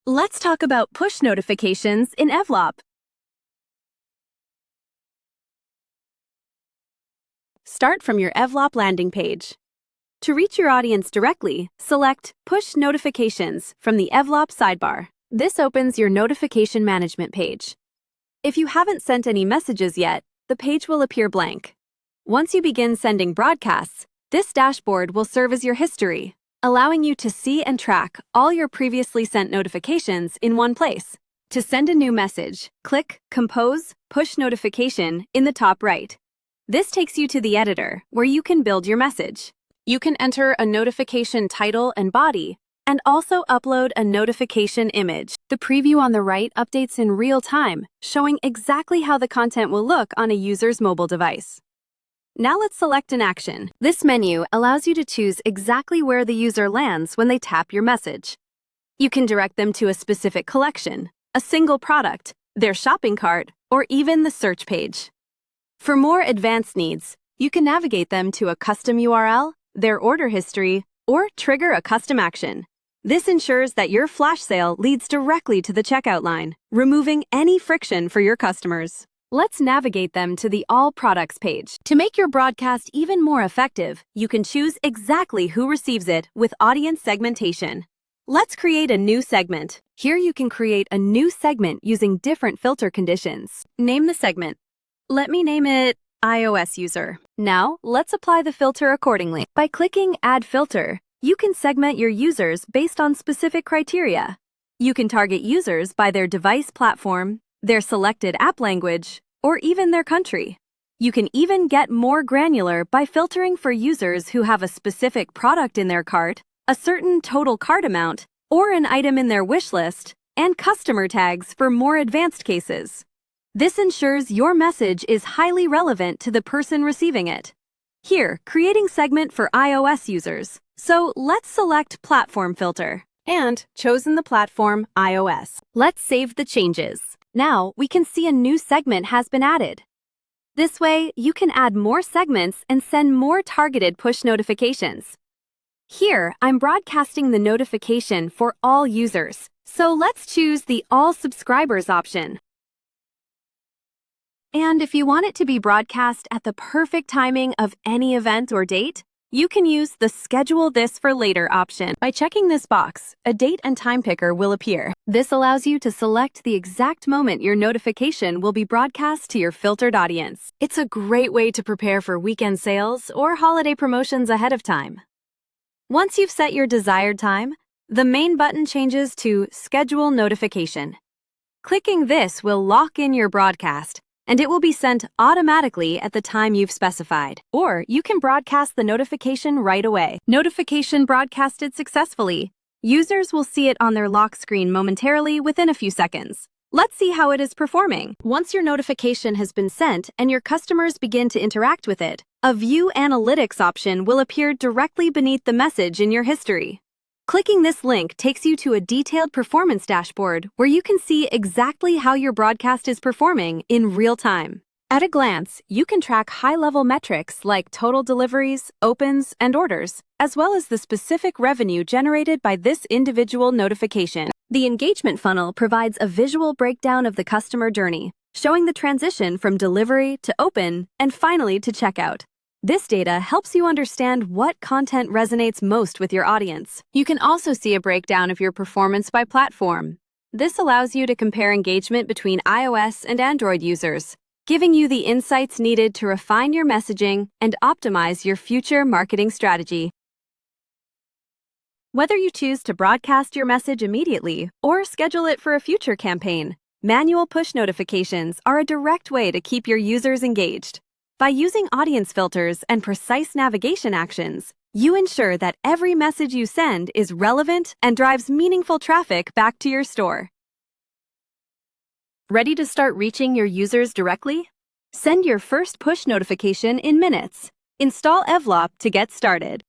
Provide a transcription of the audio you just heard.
Let's talk about push notifications in Evlop. Start from your Evlop landing page. To reach your audience directly, select Push Notifications from the Evlop sidebar. This opens your notification management page. If you haven't sent any messages yet, the page will appear blank. Once you begin sending broadcasts, this dashboard will serve as your history, allowing you to see and track all your previously sent notifications in one place. To send a new message, click Compose Push Notification in the top right. This takes you to the editor, where you can build your message. You can enter a notification title and body, and also upload a notification image. The preview on the right updates in real time, showing exactly how the content will look on a user's mobile device. Now let's select an action. This menu allows you to choose exactly where the user lands when they tap your message. You can direct them to a specific collection, a single product, their shopping cart, or even the search page. For more advanced needs, you can navigate them to a custom URL, their order history, or trigger a custom action. This ensures that your flash sale leads directly to the checkout line, removing any friction for your customers. Let's navigate them to the All Products page. To make your broadcast even more effective, you can choose exactly who receives it with audience segmentation. Let's create a new segment. Here you can create a new segment using different filter conditions. Name the segment. Let me name it iOS user. Now, let's apply the filter accordingly. By clicking Add Filter, you can segment your users based on specific criteria. You can target users by their device platform, their selected app language, or even their country. You can even get more granular by filtering for users who have a specific product in their cart, a certain total cart amount, or an item in their wish list, and customer tags for more advanced cases. This ensures your message is highly relevant to the person receiving it. Here, creating segment for iOS users. So let's select Platform Filter and chosen the platform iOS. Let's save the changes. Now we can see a new segment has been added. This way, you can add more segments and send more targeted push notifications. Here, I'm broadcasting the notification for all users. So let's choose the All Subscribers option. And if you want it to be broadcast at the perfect timing of any event or date, you can use the Schedule This for Later option. By checking this box, a date and time picker will appear. This allows you to select the exact moment your notification will be broadcast to your filtered audience. It's a great way to prepare for weekend sales or holiday promotions ahead of time. Once you've set your desired time, the main button changes to Schedule Notification. Clicking this will lock in your broadcast, and it will be sent automatically at the time you've specified. Or you can broadcast the notification right away. Notification broadcasted successfully. Users will see it on their lock screen momentarily within a few seconds. Let's see how it is performing. Once your notification has been sent and your customers begin to interact with it, a View Analytics option will appear directly beneath the message in your history. Clicking this link takes you to a detailed performance dashboard where you can see exactly how your broadcast is performing in real time. At a glance, you can track high-level metrics like total deliveries, opens, and orders, as well as the specific revenue generated by this individual notification. The engagement funnel provides a visual breakdown of the customer journey, showing the transition from delivery to open and finally to checkout. This data helps you understand what content resonates most with your audience. You can also see a breakdown of your performance by platform. This allows you to compare engagement between iOS and Android users, giving you the insights needed to refine your messaging and optimize your future marketing strategy. Whether you choose to broadcast your message immediately or schedule it for a future campaign, manual push notifications are a direct way to keep your users engaged. By using audience filters and precise navigation actions, you ensure that every message you send is relevant and drives meaningful traffic back to your store. Ready to start reaching your users directly? Send your first push notification in minutes. Install Evlop to get started.